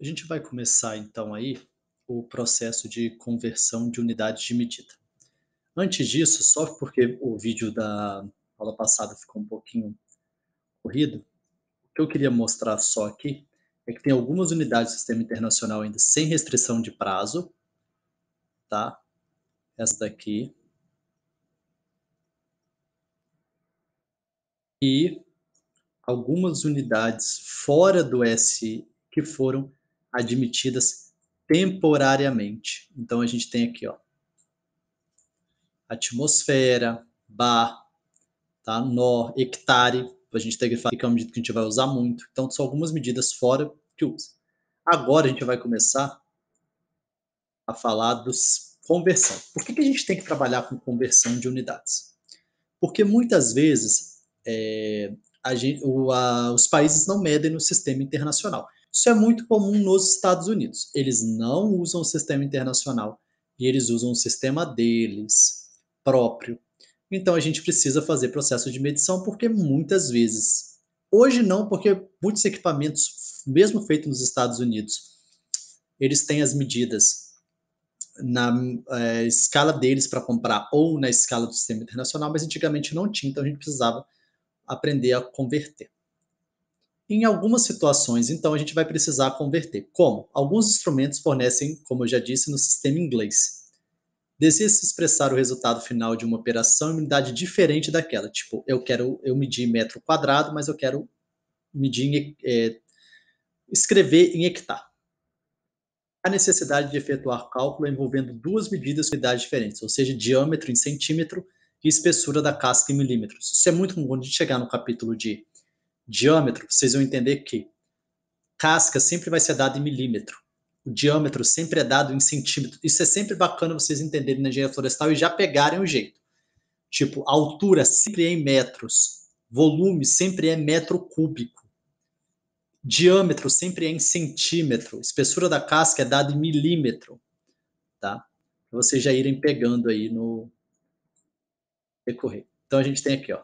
A gente vai começar então aí o processo de conversão de unidades de medida. Antes disso, só porque o vídeo da aula passada ficou um pouquinho corrido, o que eu queria mostrar só aqui é que tem algumas unidades do sistema internacional ainda sem restrição de prazo, tá? Essa daqui. E algumas unidades fora do SI que foram admitidas temporariamente. Então a gente tem aqui, ó, atmosfera, bar, tá? Nó, hectare, a gente tem que falar que é uma medida que a gente vai usar muito. Então, são algumas medidas fora que usa. Agora a gente vai começar a falar dos conversão. Por que a gente tem que trabalhar com conversão de unidades? Porque muitas vezes os países não medem no sistema internacional. Isso é muito comum nos Estados Unidos. Eles não usam o sistema internacional e eles usam o sistema deles próprio. Então a gente precisa fazer processo de medição porque muitas vezes, hoje não, porque muitos equipamentos, mesmo feitos nos Estados Unidos, eles têm as medidas na escala deles para comprar ou na escala do sistema internacional, mas antigamente não tinha, então a gente precisava aprender a converter. Em algumas situações, então, a gente vai precisar converter. Como? Alguns instrumentos fornecem, como eu já disse, no sistema inglês. Deseja-se expressar o resultado final de uma operação em unidade diferente daquela. Tipo, eu medir metro quadrado, mas eu quero medir escrever em hectare. A necessidade de efetuar cálculo envolvendo duas medidas com unidades diferentes, ou seja, diâmetro em centímetro e espessura da casca em milímetros. Isso é muito comum. Quando a gente chegar no capítulo de diâmetro, vocês vão entender que casca sempre vai ser dada em milímetro. O diâmetro sempre é dado em centímetro. Isso é sempre bacana vocês entenderem na engenharia florestal e já pegarem o jeito. Tipo, altura sempre é em metros. Volume sempre é metro cúbico. Diâmetro sempre é em centímetro. Espessura da casca é dada em milímetro. Tá? Para vocês já irem pegando aí no decorrer. Então a gente tem aqui, ó,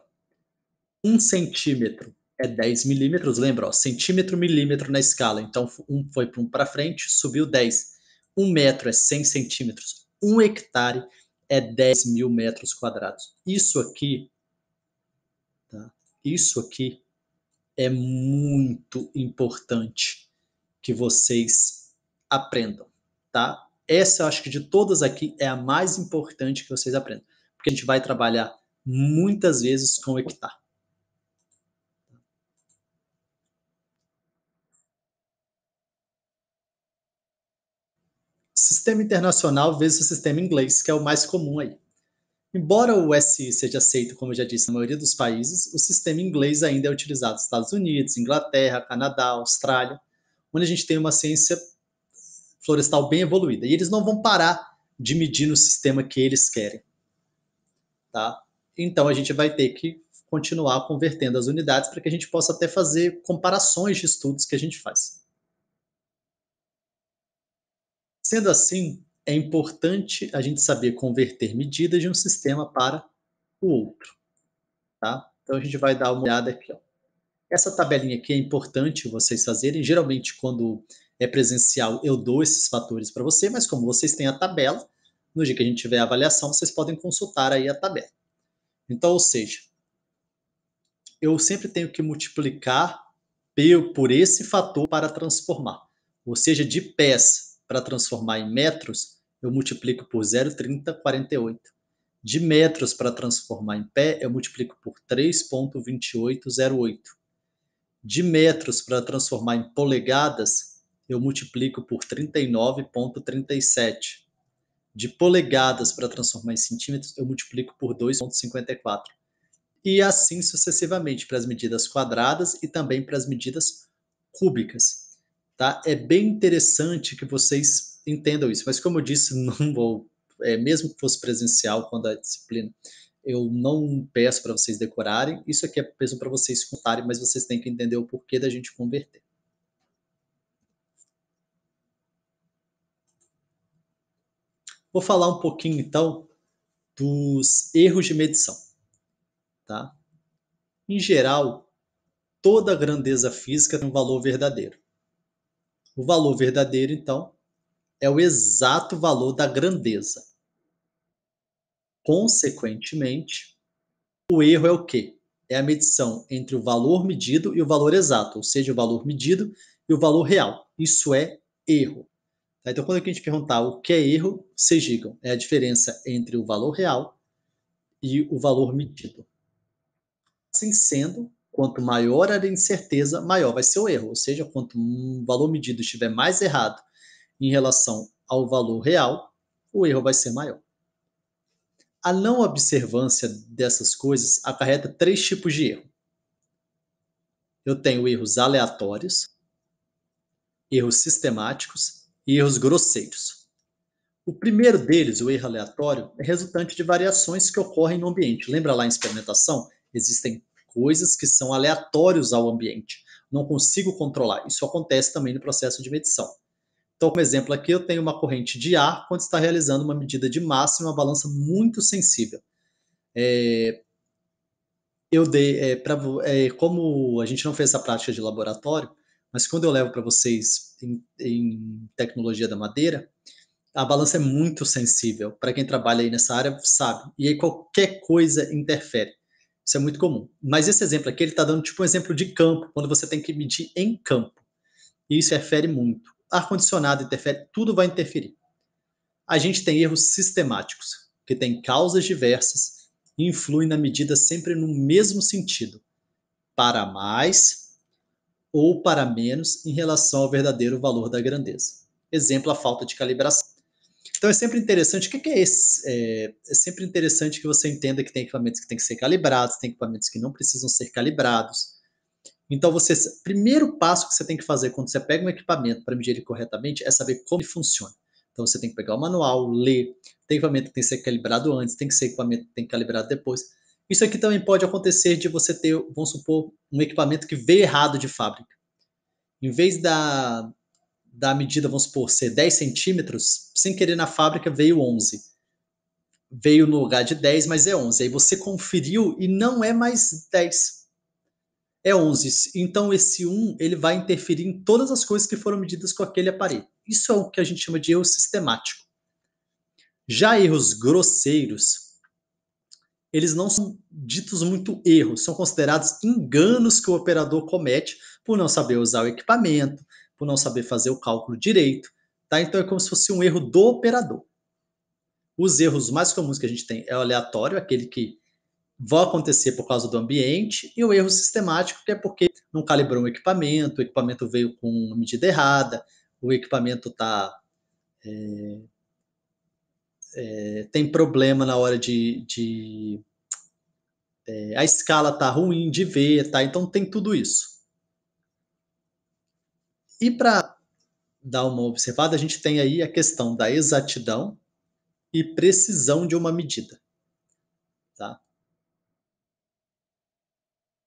1 centímetro é 10 milímetros, lembra, ó, centímetro, milímetro na escala. Então, um foi para frente, subiu 10. 1 metro é 100 centímetros. 1 hectare é 10 mil metros quadrados. Tá? Isso aqui é muito importante que vocês aprendam, tá? Essa eu acho que de todas aqui é a mais importante que vocês aprendam, porque a gente vai trabalhar muitas vezes com hectare. Sistema internacional vezes o sistema inglês, que é o mais comum aí. Embora o SI seja aceito, como eu já disse, na maioria dos países, o sistema inglês ainda é utilizado nos Estados Unidos, Inglaterra, Canadá, Austrália, onde a gente tem uma ciência florestal bem evoluída. E eles não vão parar de medir no sistema que eles querem. Tá? Então a gente vai ter que continuar convertendo as unidades para que a gente possa até fazer comparações de estudos que a gente faz. Sendo assim, é importante a gente saber converter medidas de um sistema para o outro, tá? Então a gente vai dar uma olhada aqui, ó. Essa tabelinha aqui é importante vocês fazerem. Geralmente, quando é presencial, eu dou esses fatores para você, mas como vocês têm a tabela, no dia que a gente tiver a avaliação, vocês podem consultar aí a tabela. Então, ou seja, eu sempre tenho que multiplicar por esse fator para transformar. Ou seja, de pés para transformar em metros, eu multiplico por 0,3048. De metros para transformar em pé, eu multiplico por 3,2808. De metros para transformar em polegadas, eu multiplico por 39,37. De polegadas para transformar em centímetros, eu multiplico por 2,54. E assim sucessivamente para as medidas quadradas e também para as medidas cúbicas. Tá? É bem interessante que vocês entendam isso, mas como eu disse, não vou, mesmo que fosse presencial, quando a disciplina, eu não peço para vocês decorarem, isso aqui é mesmo para vocês contarem, mas vocês têm que entender o porquê da gente converter. Vou falar um pouquinho então dos erros de medição. Tá? Em geral, toda grandeza física tem um valor verdadeiro. O valor verdadeiro, então, é o exato valor da grandeza. Consequentemente, o erro é o quê? É a medição entre o valor medido e o valor exato, ou seja, o valor medido e o valor real. Isso é erro. Então, quando a gente perguntar o que é erro, vocês digam, é a diferença entre o valor real e o valor medido. Assim sendo, quanto maior a incerteza, maior vai ser o erro. Ou seja, quanto um valor medido estiver mais errado em relação ao valor real, o erro vai ser maior. A não observância dessas coisas acarreta 3 tipos de erro. Eu tenho erros aleatórios, erros sistemáticos e erros grosseiros. O primeiro deles, o erro aleatório, é resultante de variações que ocorrem no ambiente. Lembra lá em experimentação? Existem coisas que são aleatórias ao ambiente. Não consigo controlar. Isso acontece também no processo de medição. Então, como exemplo aqui, eu tenho uma corrente de ar quando está realizando uma medida de massa em uma balança muito sensível. Eu dei, como a gente não fez essa prática de laboratório, mas quando eu levo para vocês em tecnologia da madeira, a balança é muito sensível. Para quem trabalha aí nessa área, sabe. E aí qualquer coisa interfere. Isso é muito comum. Mas esse exemplo aqui, ele está dando tipo um exemplo de campo, quando você tem que medir em campo. E isso interfere muito. Ar-condicionado interfere, tudo vai interferir. A gente tem erros sistemáticos, que têm causas diversas e influem na medida sempre no mesmo sentido, para mais ou para menos em relação ao verdadeiro valor da grandeza. Exemplo, a falta de calibração. Então é sempre interessante, o que é esse? É sempre interessante que você entenda que tem equipamentos que têm que ser calibrados, tem equipamentos que não precisam ser calibrados. Então primeiro passo que você tem que fazer quando você pega um equipamento para medir ele corretamente é saber como ele funciona. Então você tem que pegar o manual, ler, tem equipamento que tem que ser calibrado antes, tem que ser equipamento que tem que ser calibrado depois. Isso aqui também pode acontecer de você ter, vamos supor, um equipamento que veio errado de fábrica. Em vez da medida, vamos supor, ser 10 centímetros, sem querer na fábrica veio 11. Veio no lugar de 10, mas é 11. Aí você conferiu e não é mais 10. É 11. Então esse 1 ele vai interferir em todas as coisas que foram medidas com aquele aparelho. Isso é o que a gente chama de erro sistemático. Já erros grosseiros, eles não são ditos muito erros, são considerados enganos que o operador comete por não saber usar o equipamento, por não saber fazer o cálculo direito. Tá? Então é como se fosse um erro do operador. Os erros mais comuns que a gente tem é o aleatório, aquele que vai acontecer por causa do ambiente, e o erro sistemático, que é porque não calibrou o equipamento veio com uma medida errada, o equipamento tem problema na hora a escala está ruim de ver, tá? Então tem tudo isso. E para dar uma observada, a gente tem aí a questão da exatidão e precisão de uma medida. Tá?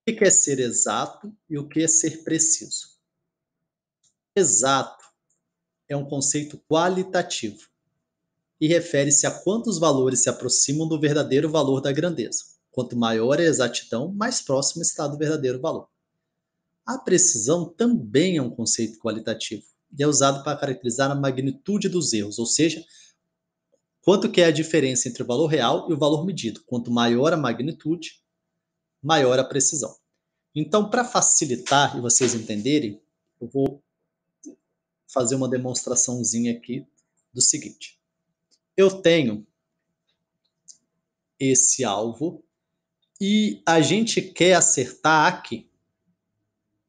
O que é ser exato e o que é ser preciso? Exato é um conceito qualitativo e refere-se a quantos valores se aproximam do verdadeiro valor da grandeza. Quanto maior é a exatidão, mais próximo está do verdadeiro valor. A precisão também é um conceito qualitativo e é usado para caracterizar a magnitude dos erros, ou seja, quanto que é a diferença entre o valor real e o valor medido. Quanto maior a magnitude, maior a precisão. Então, para facilitar e vocês entenderem, eu vou fazer uma demonstraçãozinha aqui do seguinte. Eu tenho esse alvo e a gente quer acertar aqui.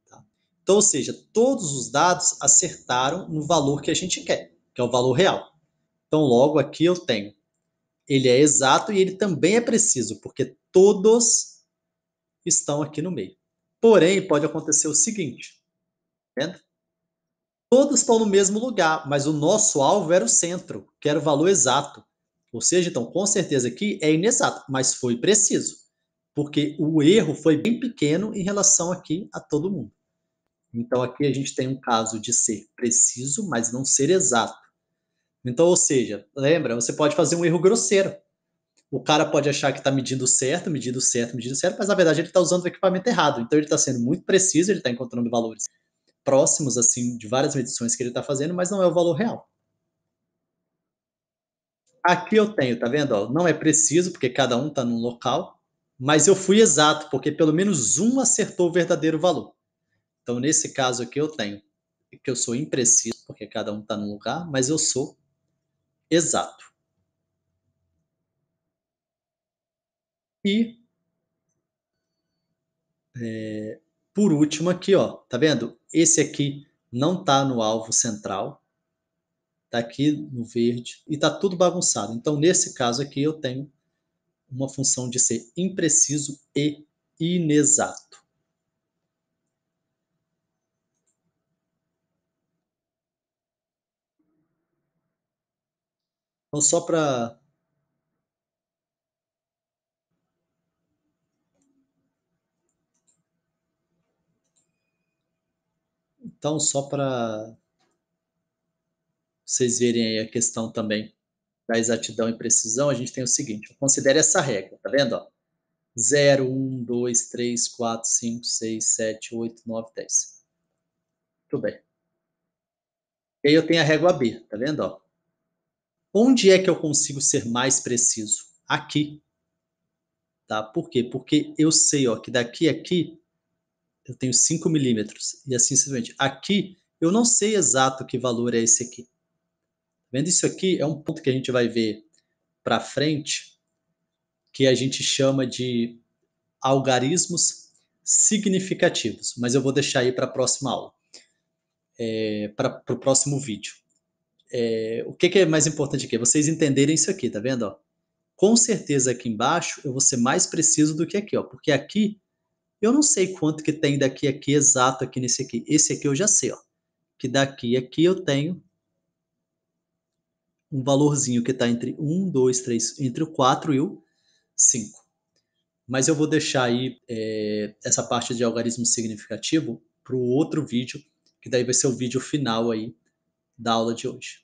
Tá? Então, ou seja, todos os dados acertaram no valor que a gente quer, que é o valor real. Então, logo aqui eu tenho. Ele é exato e ele também é preciso, porque todos estão aqui no meio. Porém, pode acontecer o seguinte, tá vendo? Todos estão no mesmo lugar, mas o nosso alvo era o centro, que era o valor exato. Ou seja, então, com certeza aqui é inexato, mas foi preciso, porque o erro foi bem pequeno em relação aqui a todo mundo. Então, aqui a gente tem um caso de ser preciso, mas não ser exato. Então, ou seja, lembra, você pode fazer um erro grosseiro. O cara pode achar que está medindo certo, mas na verdade ele está usando o equipamento errado. Então, ele está sendo muito preciso, ele está encontrando valores próximos, assim, de várias medições que ele está fazendo, mas não é o valor real. Aqui eu tenho, tá vendo, ó, não é preciso, porque cada um está num local, mas eu fui exato, porque pelo menos um acertou o verdadeiro valor. Então, nesse caso aqui, eu tenho que eu sou impreciso, porque cada um está num lugar, mas eu sou exato. E, por último aqui, ó, tá vendo? Esse aqui não está no alvo central, está aqui no verde e está tudo bagunçado. Então, nesse caso aqui, eu tenho uma função de ser impreciso e inexato. Então, só para vocês verem aí a questão também da exatidão e precisão, a gente tem o seguinte: considere essa regra, tá vendo? Ó? 0, 1, 2, 3, 4, 5, 6, 7, 8, 9, 10. Muito bem. E aí eu tenho a régua B, tá vendo? Ó? Onde é que eu consigo ser mais preciso? Aqui, tá? Por quê? Porque eu sei, ó, que daqui a aqui eu tenho 5 milímetros e assim sucessivamente. Aqui eu não sei exato que valor é esse aqui. Tá vendo? Isso aqui é um ponto que a gente vai ver para frente, que a gente chama de algarismos significativos, mas eu vou deixar aí para a próxima aula, para o próximo vídeo. O que é mais importante aqui? Vocês entenderem isso aqui, tá vendo? Ó? Com certeza aqui embaixo eu vou ser mais preciso do que aqui, ó, porque aqui eu não sei quanto que tem daqui a aqui exato aqui nesse aqui. Esse aqui eu já sei, ó, que daqui a aqui eu tenho um valorzinho que está entre 1, 2, 3, entre o 4 e o 5. Mas eu vou deixar aí essa parte de algarismo significativo para o outro vídeo, que daí vai ser o vídeo final aí da aula de hoje.